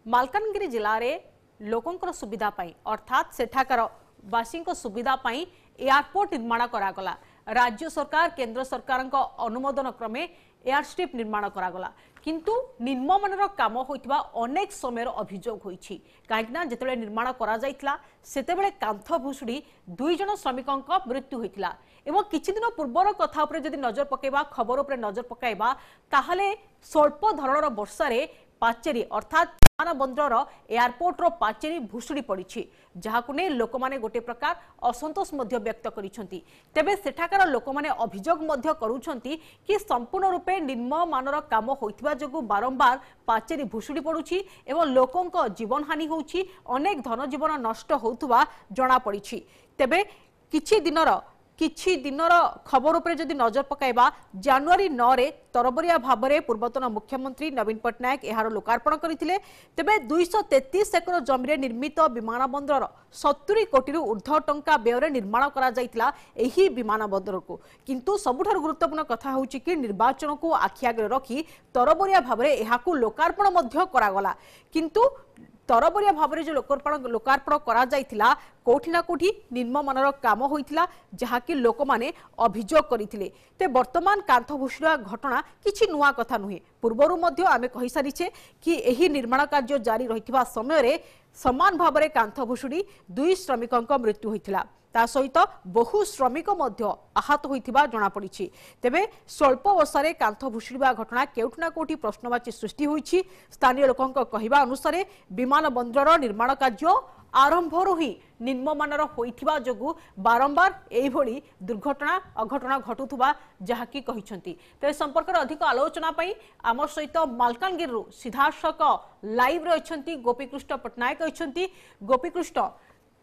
मालकानगिरी जिले में लोकंकर सुविधा पाई अर्थात सेठाकार वासी सुविधा पाई एयरपोर्ट निर्माण करागला। राज्य सरकार केंद्र सरकार अनुमोदन क्रमे एयरस्ट्रिप निर्माण करागला किंतु निम्नमानर काम होइतिबा अनेक समय अभियोग होइछि काहेकि जेतेबेले निर्माण करा जाइतला सेतेबेले कांथ भुसुड़ी 2 जन श्रमिकों मृत्यु होइतिला एवं किछि दिन पूर्वर कथा उपरे जदि नजर पकेबा खबर उपरे नजर पकाइबा ताहले स्वल्प धरणर वर्षारे पाचेरी अर्थात बंदर एयरपोर्ट रो पाचेरी भुसुड़ी पड़ी जहाकु ने लोक माने गोटे प्रकार असंतोष मध्य व्यक्त करिसेंती। तेबे सेठाकार लोक माने अभियोग मध्य करूछंती कि संपूर्ण रूपे निम्न मानर काम होइतिबा जगु बारंबार पाचेरी भुसुड़ी पड़ुछि एवं लोकंक जीवन हानि होउछि अनेक धन जीवन नष्ट होउतबा जणा पड़िछि। तेबे किछि दिनर खबर उपरे जदि नजर पकाइबा जनवरी 9 रे तरबरिया भाबरे पूर्वतन मुख्यमंत्री नवीन पट्टनायक एहार लोकार्पण करथिले। तेबे 233 एकर जमीरे निर्मित विमान बंदर 70 कोटी ऊर्ध्व टंका व्यय निर्माण करा जाइतला एही विमान बंदर को किंतु सबुठार गुरुत्वपूर्ण कथा होउछि कि निर्वाचन को आखि आगे रखी तरबरिया भाबरे एहाकू लोकार्पण मध्य करागला किंतु तरबरिया भावरे जो लोकार्पण करा जाइतिला कोठी ना कोठी निम्नमानर काम होइतिला जहाकि लोक माने अभियोग करिथिले। ते वर्तमान कांथ भुसुड़ा घटना किछि नुआ कथा नुहे पूर्वरु मध्य आमे कहि सारिछे कि एही निर्माण कार्य जारी रहितबा समय रे समान भावरे कांथ भुसुड़ी 2 श्रमिकों मृत्यु होइतिला ता सहित बहु श्रमिक मध्य आहत होइतिबा जणा पड़िछि। तेबे स्वल्प वर्षारे कांथ भुसुड़िबा घटना केउठना कोठी प्रश्नवाची सृष्टि होइछि। स्थानीय लोकंक कहिबा अनुसार विमान बंदर निर्माण कार्य आरंभरू ही निम्नमानर होइथिबा जगु बारंबार एही भली दुर्घटना अघटना घटुथुबा जहाकी कहिसंती। ते संपर्क अधिक आलोचना पई आम सहित मालकानगिरी सीधासख लाइव रे अछंती गोपीकृष्ण पट्टनायक अछंती। गोपीकृष्ण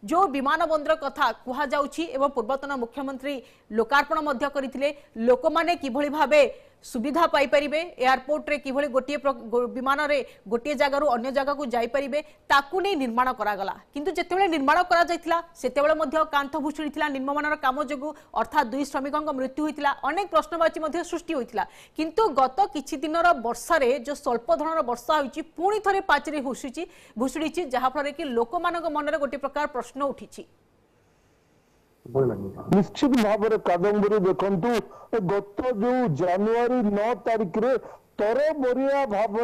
जो विमान बंदर कथा कुहा जाउछि एवं पूर्वतन मुख्यमंत्री लोकार्पण मध्य करिथिले लोक माने किभली भाबे सुविधा पाई परिबे एयरपोर्ट रे किभली गोटिए विमान रे गोटिए जगह रु अन्य जगह को जाई परिबे ताकू नै निर्माण करागला किंतु जेतेबेले निर्माण करा जाइतिला सेतेबेले मध्य कांथ भुसुड़ीतिला निम्नमानर काम जगु अर्थात 2 श्रमिकों मृत्यु होइतिला अनेक प्रश्नवाची मध्य सृष्टि होइतिला किंतु गत किछि दिनर वर्षा रे जो स्वल्प धरणर वर्षा होइछि पुणी थरे पाचेरी भुसुड़ीछि जहा फल कि लोक मानक मन रे गोटे प्रकार प्रश्न उठिछि। निश्चित भाव कादम्बरी देखु गत जो जनवरी 9 तारिख रे तरबरिया भाव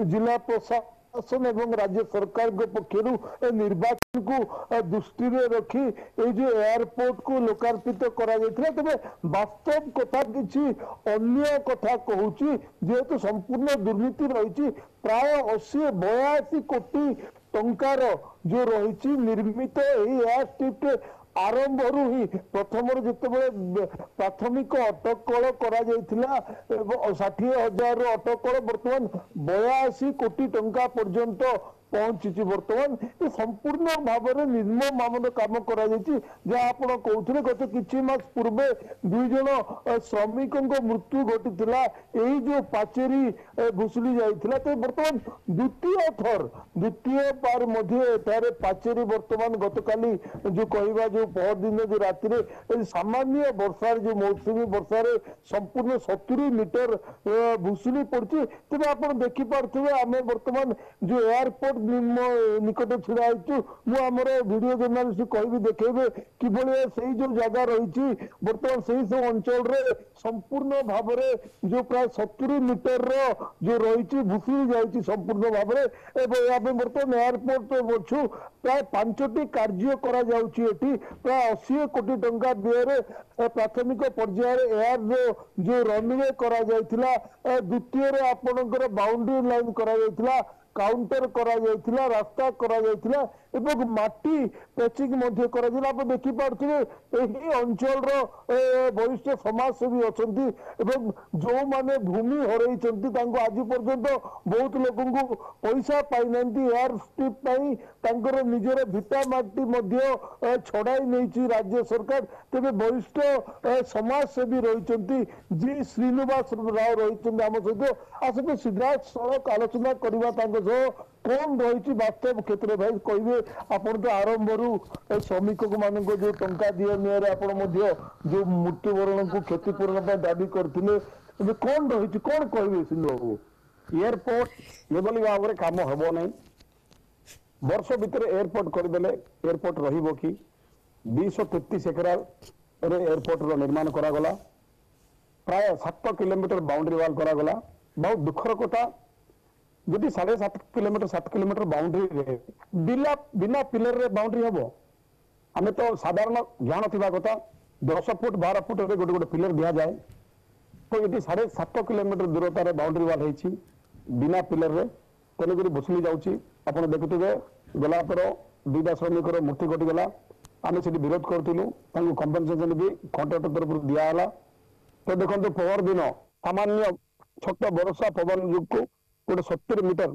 जिला प्रशासन एवं राज्य सरकार पक्षर निर्वाचन को दृष्टि रखी जो एयरपोर्ट को लोकार्पित करा तबे वास्तव कथा किसी अन्य कथा कहूँ जेहेतु संपूर्ण दुर्नीति रही प्राय 80-82 कोटी टंकार जो रही निर्मित एयरस्ट्रिप आरंभरू ही प्रथम जिते प्राथमिक अटकल करा 60,000 अटकल बर्तमान 82 कोटी टंका पर्यंत पहुंची बर्तमान ये संपूर्ण भाव में निम्न मामन काम करा जहाँ आप कहते गत किछि मास पूर्वे 2 जन श्रमिकों मृत्यु घटी यही जो पाचेरी भुसुड़ी जाइथिला तो बर्तमान द्वितीय बार मध्य पाचेरी बर्तमान गतकाली जो कहवा जो पहर दिन जो राति सामान्य वर्षार जो मौसुमी वर्षार संपूर्ण 70 मीटर भुसुड़ी पड़ी तेज आप देखिपे आम बर्तमान जो एयरपोर्ट निकट छिड़ा मुझे वीडियो जर्नालीस्ट कहि देखेबे किभली से जो जगह रही बर्तमान से सब अंचल संपूर्ण भाव जो प्राय 70 मीटर जो रही भुसुड़ी जाइए संपूर्ण भाव में बर्तमान एयरपोर्ट पछु प्राय 5टी कार्य करा जाउछि प्राय 80 कोटी टंका व्यय प्राथमिक पर्यायर एयर जो रनवे करा जाइथिला द्वितीय आपणकर बाउंड्री लाइन करा जाइथिला काउंटर करा जाइथिला रास्ता करा जाइथिला एवं माटी पेचिंग मध्य करा जिला आप देखि पारथिबे एही अंचल रो वरिष्ठ समाजसेवी अछंती एवं जो माने भूमि हरैछंती तांको आज पर्यंत बहुत लोगों को पैसा पाई नंती एयर स्ट्रिप पाई तांकर निजर भिटा माटी मध्य छड़ाई नैछि राज्य सरकार तेबे वरिष्ठ समाजसेवी रहिछंती जी श्रीनिवास राव रहिछंती आम सहित आसते सीधा सड़क आलोचना करबा तांको कौन रही वास्तव क्षेत्र भाई कहे आपन तो आरंभ श्रमिक मान जो टंका दिया नियर आप जो मृत्युवरण को क्षतिपूरण दाबी करते कौन रही कौन कहे सिंह बाबू एयरपोर्ट एभली भाव में कम हम ना वर्ष भितर एयरपोर्ट करदेले एयरपोर्ट रहिबो कि 233 एकड़ एयरपोर्ट रो निर्माण करागला प्राय 7 किलोमीटर बाउंड्री वाल करागला बहुत दुखर कथा यदि 7.5 किलोमीटर 7 किलोमीटर बाउंड्री रे बिना पिलर रे बाउंड्री हबो आमे तो साधारण ज्ञान थिबा कथा 10 फुट 12 फुट रे गोटे गोटे पिलर दिया जाए तो ये 7.5 किलोमीटर दूरतार बाउंड्री वाल है बिना पिलर रे तेणुक भुसुली जाऊँगी आप देखुवे गला पर 2टा श्रमिक मूर्ति कटिगला आम से विरोध करूँ कंपेनसेसन भी कॉन्ट्राक्टर तरफ दिहला तो देखो पवर दिन सामान्य छोट वर्षा पवन युग को गोटे 70 मीटर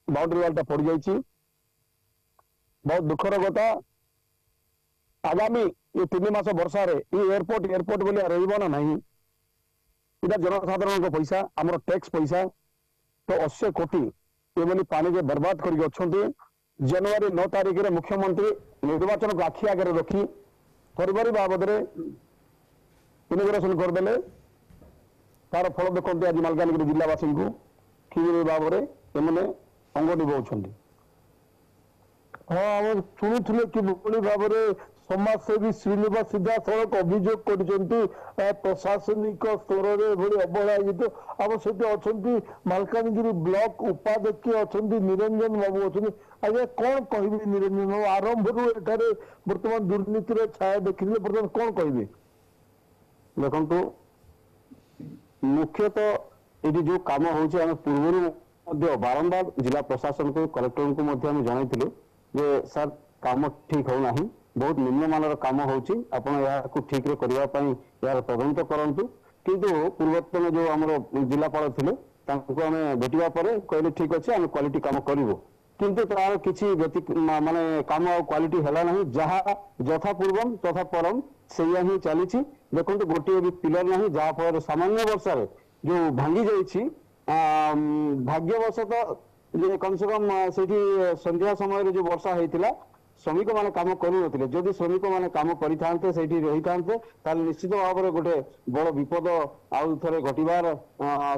बाउंड्री वालटा पड़ जाइए बहुत दुखर कथा आगामी ये 3 मास वर्षा एयरपोर्ट एयरपोर्ट बोलिया रहा ना इटा जनसाधारण पैसा आमर टैक्स पैसा तो 80 कोटी ये पानी के बर्बाद कर जनवरी 9 तारिख में मुख्यमंत्री निर्वाचन को आखि आगे रखी फरवरी बाबद इनोग्रेशन करदे तार फल देखते आज मालकानगिरी जिलावासी को कि भाव में अंग निभाऊँ हाँ शुणुले कि भाव समाजसेवी श्रीनिवास सीधा सड़क अभियोग कर प्रशासनिक स्तर में अवहेला आम सहित अच्छा मालकानगिरी ब्लॉक उपाध्यक्ष अच्छा निरंजन बाबू अच्छा आज्ञा कौन कह निरंजन बाबू आरंभ बर्तमान दुर्नीतिर छाया देखिए बर्तमान कौन कह देखु मुख्यतः ये जो कम हो पूर्व बारंबार जिला प्रशासन को कलेक्टर को जनइलु जे सर काम ठीक होना बहुत निम्नमान कम हो ठीक रे यार तदंत करूँ किंतु पूर्वतन जो आम जिलापाल थे आम भेटा कहले ठीक अच्छे आम क्वालिटी काम करूँ किंतु तार किसी माने काम क्वालिटी है ना जहाँ यथा पूर्वम तथा परम से ही चली देखो गोटे भी पिलर ना जहाँफल सामान्य वर्षा जो भांगी जाइए भाग्यवशतः जे कम से कम से संध्या समय जो वर्षा होता श्रमिक मैंने कम करूँ जदि श्रमिक मैंने कम करते रही था निश्चित भाव में गोटे बड़ विपद आउ थे घटवार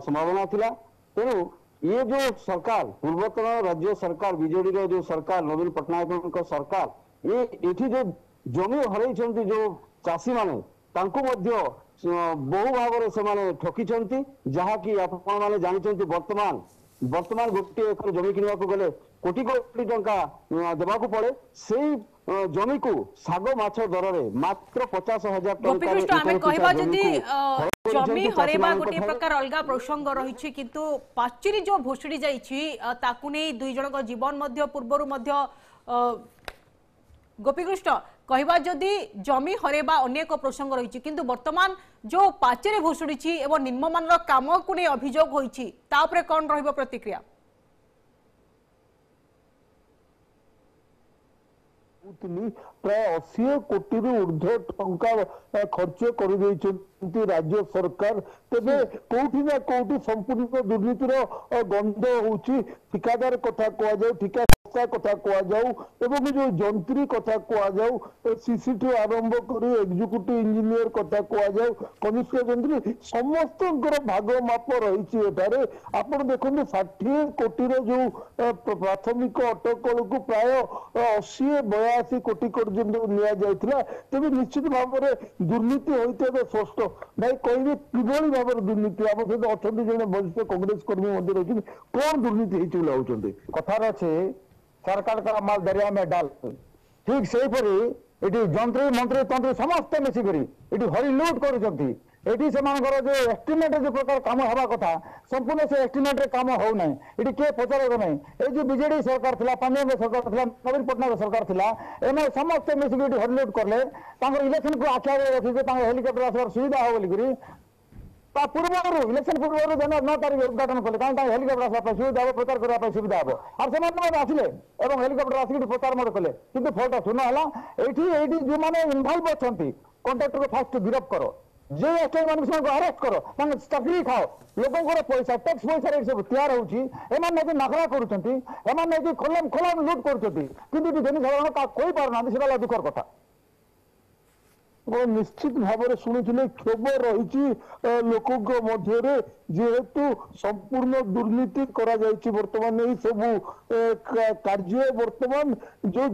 संभावना थिला तेणु ये जो सरकार पूर्वतन राज्य सरकार बीजेडी जो सरकार नवीन पट्टनायक सरकार ये जो जमी हरई जो चाषी माने बहु भाव से ठकी जहाँकि आपने जानते वर्तमान गोटे एकर जमी किणवा गले कोटी कोटी टंका देवाक पड़े से जमी को साग माछ दर में मात्र 50,000 जमी हरेबा गोटे प्रकार अलग प्रसंग रही किंतु पाचेरी जो भोसड़ी जाई दुई जन जीवन पूर्वर गोपीकृष्ण कहवा जदि जमी हरेबा अनेक प्रसंग रही किंतु वर्तमान जो पाचेरी भोसड़ी एवं निम्नमान काम को नहीं अभियोग होती कौन रहिबो प्रतिक्रिया प्राय 80 कोटी ऊर्ध्व टंका खर्च कर राज्य सरकार तेरे कौटी ना कौटी संपूर्ण दुर्नीतिर गंध होची ठिकादार कथा कहुँ ठिका कथा कहु जो जंत्री कथा कहु सीसीटी आरंभ कर एग्जीक्यूटिव इंजीनियर कथा कहु कनिष्ठ जंत्री समस्त भाग माप रही आप देखो 60 कोटी जो प्राथमिक अटकल को प्राय 80-82 कोटी तेज निश्चित भाव में दुर्नीति होता है स्पष्ट भाई कहे किभली भाव दुर्नीति आम सहित अच्छा जन वरिष्ठ कांग्रेस कर्मी रही कौन दुर्नीति होती कथार अच्छे सरकार का माल दरिया में डाल ठीक से जंत्री मंत्री तंत्री समस्त मिसिक हरि लुट कर जो एस्टिमेट जो प्रकार कम हवा कथा संपूर्ण से एस्टिमेट कम हो ना ये किए पचार ना ये जो बीजेडी सरकार थी पंजाब सरकार थी नवीन पट्टनायक सरकार थी एम समस्त मिसिक हरि लुट कले इलेक्शन को आखिया रखिए हेलिकप्टर आसबार सुविधा हो बोलिकी पूर्व इलेक्शन पूर्व 9 तारीख उद्घाटन कले कहीं हेलिकप्टर आसवा सुविधा हम प्रचार करने सुविधा हम और से आसिले और हेलिकप्टर आसिक प्रचार कि फलटा शून्य है ये जो मैंने इनवल्व अच्छा कंट्राक्टर को फास्ट गिरफ कर जे एस्टेट अरेस्ट कर चाकरी खाओ लोक पैसा टैक्स पैसा सब तैयार होती नखरा कर खोलाम लुट कर जनसाधारण कही पार ना दुखर कथा निश्चित भाव में शुणुले क्षोभ रही लोकों मध्य जेहेतु संपूर्ण दुर्नीति करा जायछि वर्तमान यही सब कार्य वर्तमान जो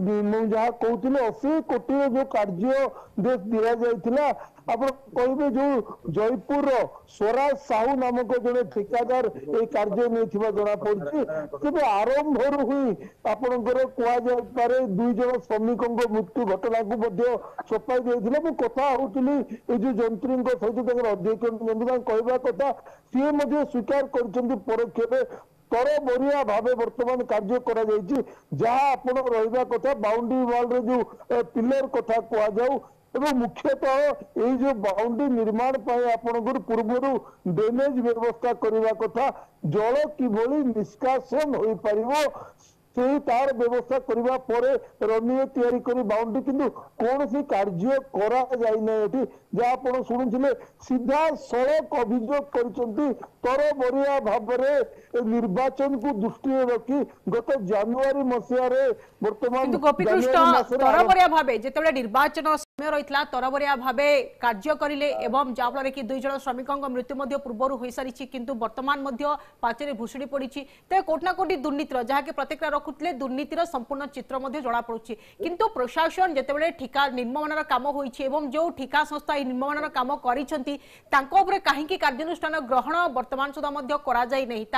जहाँ कहते 80 कोटी जो कार्य देश दिया जाइथिला आप कहे जो जयपुर स्वराज साहू नामक जड़े ठिकादार ये कार्य नहीं जना पड़ी तेज आरंभ हुई आपणकर कहुपे 2 जन श्रमिकों मृत्यु घटना को चपाई देता मुझे कथा होती जो जंत्री सहित अध्यक्ष कहवा कथा सी स्वीकार कर परोक्ष तरबरिया भाव वर्तमान कार्य करा जहाँ आपण रहा कथा बाउंड्री वाल जो पिलर कथा कहुँ एवं मुख्यतः ये जो बाउंड्री निर्माण आपणकर पूर्व ड्रेनेज व्यवस्था करने कथा जल किभली निष्कासन हो पार से तार व्यवस्था करने रनवे तैयारी कर बाउंड्री किंतु कौन सी कार्य करा जाए जहाँ आप शुणुले सीधा सड़क अभियोग कर तरबरिया भाव निर्वाचन को दृष्टि रखी गत जानुआरी मसीह वर्तमान तरबरिया भाव जो निर्वाचन समय रही तरबरिया भाव कार्य करें एवं जहाँफल कि 2 जन श्रमिकों मृत्यु पूर्व हो सारी किंतु वर्तमान पाचेरी भूषुड़ी पड़ी तेज कोटना कोटी दुर्नीतिर जहाँकि प्रतिक्रिया रखुते दुर्नीतिर संपूर्ण चित्र जना पड़ी किंतु प्रशासन जितेबाला ठिका निर्माण काम होती जो ठिका संस्था निर्माण काम करें कहीं कार्यानुष्ठान ग्रहण वर्तमान सुधा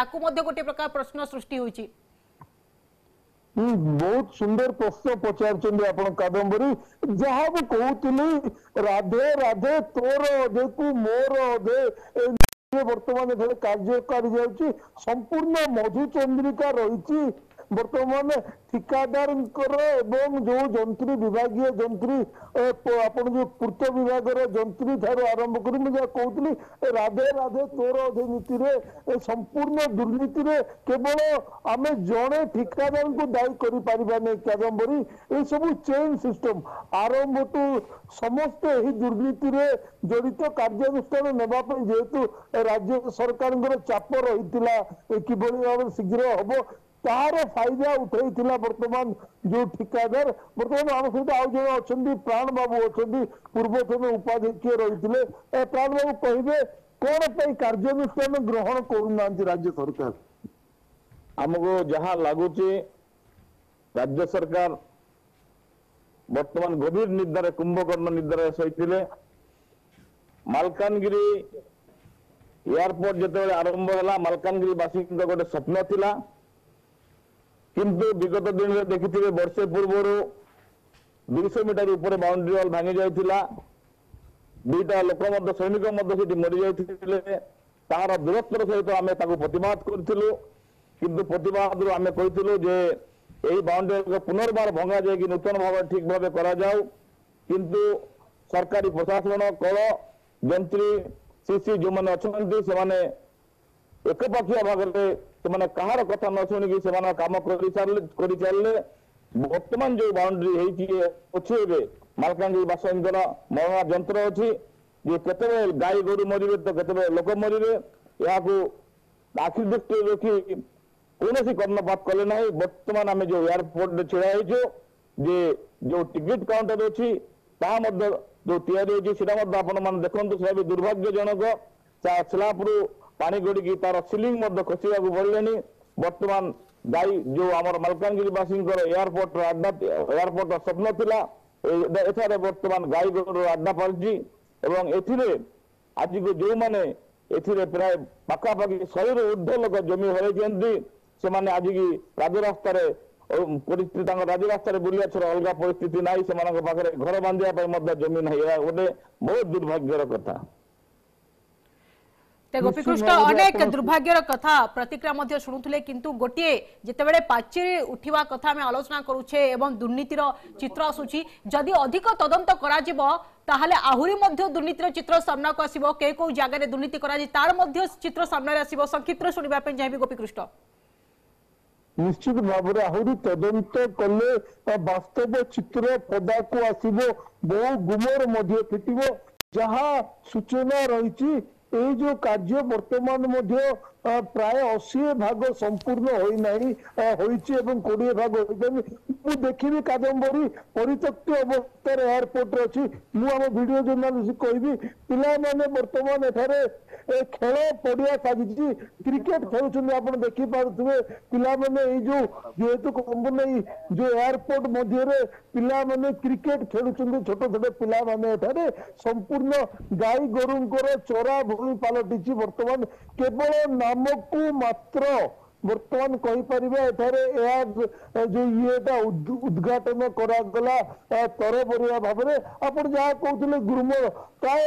गोटे प्रकार प्रश्न सृष्टि होती बहुत सुंदर प्रश्न पचार आप कादम्बरी जहाँ भी कहती राधे राधे तोर अधे को मोर अधे वर्तमान कार्य कर संपूर्ण मधुचंद्रिका रही वर्तमान ठिकादार जो जंत्री विभागीय जंत्री आप जो पूर्त विभाग जंत्री ठार आरंभ कर कहती राधे राधे तोर अधे नीति संपूर्ण दुर्नीति केवल आम जड़े ठिकादार को दायी कर कादम्बरी ये सब चेन सिस्टम आरंभ टू समस्त यही दुर्नीति जड़ित कार्यानुष्ठान नापी जेहेतु राज्य सरकार चाप रही किभली भाव शीघ्र हम तार फायदा उठे वर्तमान जो ठिकादार वर्तमान आम सहित आउ जन अच्छा प्राण बाबू अच्छा पूर्वतन उपाध्यक्ष रही प्राण बाबू कहे कौन कार्यानुष्ठान ग्रहण करना राज्य सरकार आमको जहाँ लगुच राज्य सरकार वर्तमान गभीर निद्रा कुंभकर्ण निद्रा सही मालकानगिरी एयरपोर्ट जिते आरंभ है मालकानगिरी बासी गोटे स्वप्न थिला किंतु विगत दिन में देखिए वर्षे पूर्व 200 मीटर ऊपर बाउंड्री वाल भांगी जाइथिला 2टा लोक सैनिक मरी जाते तार दूरत्वर सहित आम प्रतिवाद करूँ किंतु प्रतिवाद आम कहूँ जे यही बाउंड्री पुनर्बार भंगा जाए नूतन भाव ठीक भाव करा जाऊ किंतु सरकारी प्रशासन कल जंत्री सीसी जो मैंने अच्छा से एकपाखिया भाग से कहार कथा न शुणिकी से काम कर चलने वर्तमान जो बाउंड्री अच्छे मालकानगिरी बासिंदर मरणा जंत्र अच्छी केते गाई गोरु मरवे तो केते लोक मरवे यहाँ आखिर दृष्टि रखी कौन कर्णपात कले ना वर्तमान आम जो एयरपोर्ट छिड़ा जे जो टिकेट काउंटर अच्छी जो तैयारी आपण मैंने देखते भी दुर्भाग्यजनक स्लापुर पानी गड़ी तार सिलिंग खसवा पड़े वर्तमान गाई जो आम मालकानगिरी बासी एयरपोर्ट अड्डा एयरपोर्ट स्वप्न थिला एठारे वर्तमान गाई गोर अड्डा पड़ी आज को जो मैंने प्राय पाखापाखि 100 ऊर्ध्व लोक जमी हरई से आज की राजरास्तार परिस्थिति राजरास्तार बुलिया छड़ा अलग परिस्थिति ना से घर बांधा जमी ना गोटे बहुत दुर्भाग्यर कथा गोपीकृष्ण अनेक दुर्भाग्यर कथा प्रतिक्रिया शुणुले किंतु गोटे जितेबाला पाचेरी उठा कथा आम आलोचना करुचे एवं दुर्नीतिर चित्र आसूची जदि अधिक तदंत ताहले आहुरी दुर्नीतिर चित्र सामना को आसिबो के को जगह दुर्नीति तार चित्र सामने आसिबो संक्षिप्त शुणिबा पे चाहिए गोपीकृष्ण निश्चित भाव आहरी तदंत कले वास्तव चित्र पदा को आसिबो बहु गुमर मध्य फिटिबो जहाँ सूचना रही এই যে কার্য বর্তমান মধ্যে প্রায় 80 ভাগ সম্পূর্ণ হইনাই হইছে এবং 20 ভাগ হইতানি মু দেখিবি কাদম্বରୀ পরিত্যক্ত অবস্থাରେ এয়ারপোর্ট ଅଛି মু ଆମ ভিডিও জর্নালিস্ট কইবি পিলা মানে বর্তমান এঠারে খেল পড়িয়া সাজিছি ক্রিকেট খেলুଛନ୍ତି ଆପଣ দেখি পাରୁଥିବେ ପିଲାମାନେ ଏଇ ଯୋଉ ଯେହେତୁ କମ୍ପାନୀ ଯୋଉ ଏୟାରପୋର୍ଟ ମଧ୍ୟରେ ପିଲାମାନେ କ୍ରିକେଟ ଖେଳୁଛନ୍ତି ଛୋଟ ଛୋଟ ପିଲାମାନେ ଏଠାରେ ସମ୍ପୂର୍ଣ୍ଣ ଗାଈ ଗୋରୁଙ୍କର ଚରା ଭୂମି ପାଲଟିଛି ବର୍ତ୍ତମାନ କେବଳ ନାମକୁ ମାତ୍ର ବର୍ତ୍ତମାନ କହିପାରିବା ଏଠାରେ ଏହା ଯୋଉ ଇଏଟା ଉଦ୍ଘାଟନ କରାଗଲା ତରବରିଆ ଭାବରେ ଆପଣ ଯାହା କହୁଥିଲେ ଗୁରୁମର ପ୍ରାୟ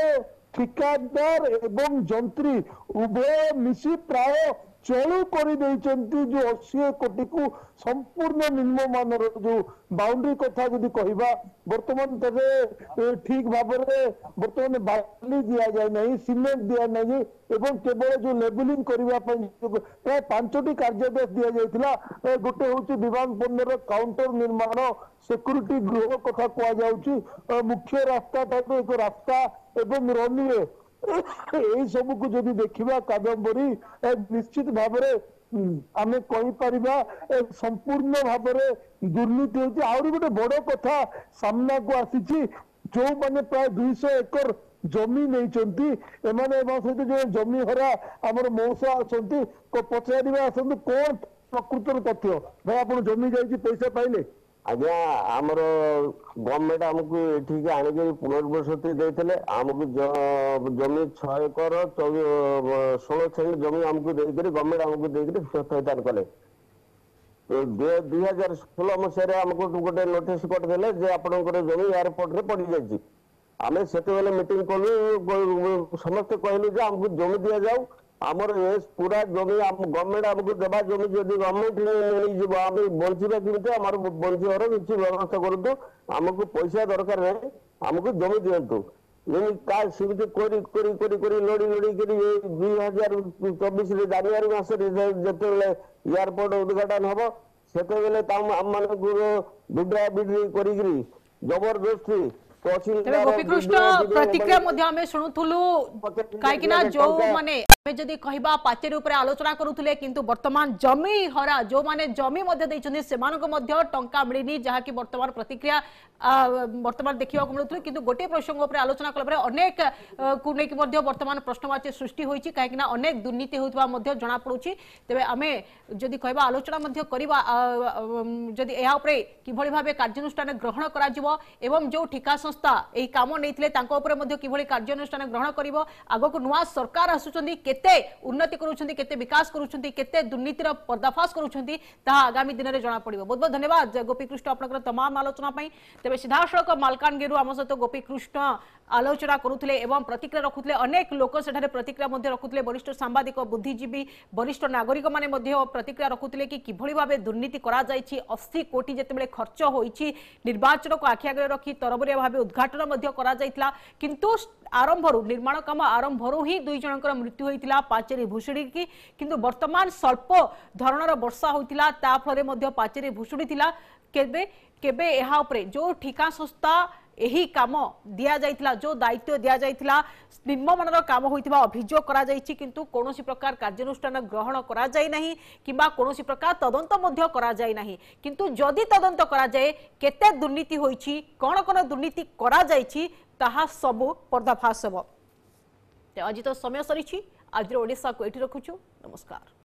ঠিকাদার এবং যন্ত্রী উভয় মিশি প্রায় চলু করে দেইছন্তি যে 80 কোটি কু সম্পূর্ণ নিম্নমানর যে বাউন্ডারি কথা যদি কহিবা বর্তমান তবে ঠিক ভাবে বর্তমান বালি দিয়া যায় নাই সিমেন্ট দিয়া নাই এবং কেবল যে লেবেলিং করিবা প্রায় 5টি কার্যাদেশ দিয়া যাইতিলা গোটে হচ্ছে বিমানবন্দর কাউন্টার নির্মাণ সিকিউরিটি গৃহ কথা কুয়া যাଉଛି মুখ্য রাস্তা ঠাରୁ ଏକ ରାସ୍ତା ଏବଂ ରନୱେ এই ସବୁକୁ ଯଦି ଦେଖିବା କାଦମ୍ବରୀ ନିଶ୍ଚିତ ଭାବରେ ଆମେ କହିପାରିବା ସମ୍ପୂର୍ଣ୍ଣ ଭାବରେ ଦୁର୍ନୀତି ହେଉଛି ଆହୁରି ଗୋଟେ ବଡ କଥା ସାମ୍ନାକୁ ଆସିଛି ଯୋଉମାନେ ପ୍ରାୟ 200 ଏକର ଜମି ନେଇଛନ୍ତି ଏମାନେ ଏବଂ ସହିତ ଯୋଉ ଜମି ହରା ଆମର ମଉସା ଅଛନ୍ତି ପଚାରିବା ଆସନ୍ତୁ କଣ ପ୍ରକୃତର ତଥ୍ୟ ଭାଇ ଆପଣ ଜମି ଯାଇଛି ପଇସା ପାଇଲେ ଆଜ୍ଞା ଆମର ଗଭର୍ଣ୍ଣମେଣ୍ଟ ଆମକୁ ଏଠିକି ଆଣିକି ପୁନର୍ବସତି ଦେଇଥିଲେ ଆମକୁ ଜମି 6 ଏକର 16 ସେଣ୍ଟ ଜମି ଆମକୁ ଦେଇକରି ଗଭର୍ଣ୍ଣମେଣ୍ଟ ଆମକୁ ଦେଇକରି ଥଇଥାନ କଲେ 2016 ମସିହାରେ ଆମକୁ ଗୋଟେ ନୋଟିସ କରିଦେଲେ ଯେ ଆପଣଙ୍କର ଜମି ଏୟାରପୋର୍ଟରେ ପଡ଼ିଯାଇଛି ଆମେ ସେତେବେଳେ ମିଟିଂ କଲୁ ସମସ୍ତେ କହିଲୁ ଯେ ଆମକୁ ଜମି ଦିଆଯାଉ ଆମର ପୁରା ଜମି ଗଭର୍ଣ୍ଣମେଣ୍ଟ ଆମକୁ ଦେବା ଜମି ଯଦି ଗଭର୍ଣ୍ଣମେଣ୍ଟ ନେଇଯିବ ଆମେ ବଞ୍ଚିବା କେମିତି ଆମର ବଞ୍ଚିବାର କିଛି ବ୍ୟବସ୍ଥା କରନ୍ତୁ ଆମକୁ ପଇସା ଦରକାର ନାହିଁ ଆମକୁ ଜମି ଦିଅନ୍ତୁ ସେମିତି କରି ଲଢି କରି 2024 ଜାନୁଆରୀ ମାସରେ ଯେତେବେଳେ ଏୟାରପୋର୍ଟ ଉଦ୍ଘାଟନ ହବ ସେତେବେଳେ ଆମମାନଙ୍କୁ ବିଡ୍ରା ବିଡ୍ରି କରିକିରି ଜବରଦସ୍ତି ତେବେ ଗୋପୀକୃଷ୍ଣ ପ୍ରତିକ୍ରିୟା ମଧ୍ୟ ଆମେ ଶୁଣୁଥିଲୁ କାହିଁକି ନା ଯୋଉମାନେ ଆମେ ଯଦି କହିବା ପାଚେରୀ ଉପରେ ଆଲୋଚନା କରୁଥିଲେ କିନ୍ତୁ ବର୍ତ୍ତମାନ ଜମି ହରା ଯୋଉମାନେ ଜମି ମଧ୍ୟ ଦେଇଛନ୍ତି ସେମାନଙ୍କୁ ମଧ୍ୟ ଟଙ୍କା ମିଳିନି ଯାହାକି ବର୍ତ୍ତମାନ ପ୍ରତିକ୍ରିୟା ବର୍ତ୍ତମାନ ଦେଖିବାକୁ ମିଳୁଥିଲା କିନ୍ତୁ ଗୋଟିଏ ପ୍ରସଙ୍ଗ ଉପରେ ଆଲୋଚନା କଲା ପରେ ଅନେକ କୁ ନେଇକି ମଧ୍ୟ ବର୍ତ୍ତମାନ ପ୍ରଶ୍ନବାଚୀ ସୃଷ୍ଟି ହୋଇଛି କାହିଁକି ନା ଅନେକ ଦୁର୍ନୀତି ହେଉଥିବା ମଧ୍ୟ ଜଣାପଡୁଛି ତେବେ ଆମେ ଯଦି କହିବା ଆଲୋଚନା ମଧ୍ୟ କରିବା ଯଦି ଏହା ଉପରେ କିଭଳି ଭାବେ କାର୍ଯ୍ୟାନୁଷ୍ଠାନ ଗ୍ରହଣ କରାଯିବ ଏବଂ ଯୋଉ ଠିକା संस्था एही काम नैथिले तांको ऊपर मध्ये किभଳି कार्यानुष्ठान ग्रहण करिवो आगो नुआ सरकार आसुचंदी केते उन्नति करूचंदी केते विकास करूचंदी केते दुर्नीतिर पर्दाफाश करूचंदी ता आगामी दिन रे जणा पड़िबो बहुत बहुत धन्यवाद गोपीकृष्ण आपनकर तमाम आलोचना पई तबे सीधासळक मालकानगिरु आम सहित गोपीकृष्ण आलोचना करूथिले एवं प्रतिक्रिया रखुथिले अनेक लोक सेठारे प्रतिक्रिया मध्ये रखुथिले वरिष्ठ सांबादिक बुद्धिजीवी वरिष्ठ नागरिक माने मध्ये प्रतिक्रिया रखुथिले कि किभଳି भाबे दुर्नीति करा जायछि 80 कोटी जेतेबेले खर्च होईछि निर्वाचन को आखि आगे रखी तरबरिया भाबे उद्घाटन मध्ये करा जायतिला किंतु आरंभरू निर्माण काम आरंभरू ही दुई जनकर मृत्यु होइतिला पाचेरी भुसुडी की किंतु वर्तमान स्वल्प धरणर वर्षा होइतिला ता फले मध्ये पाचेरी भुसुडीतिला केबे केबे एहा उपरे जो ठिका संस्था एही काम दिया जाइतिला जो दायित्व दिया जाइतिला निम्नमानर काम होइतिबा अभियोग करा जाइछि किंतु कोनोसी प्रकार कार्यानुष्ठान ग्रहण करा जाय नाही किबा कोनोसी प्रकार तदंत मध्य करा जाय नाही किंतु जदि तदंत करा जाय केते दुर्नीति होइछि कोन कोन दुर्नीति करा जाइछि ताहा सब पर्दाफाश ହେବ। आज तो समय सरीछि आज ओडिशा को एठी रखुछु नमस्कार।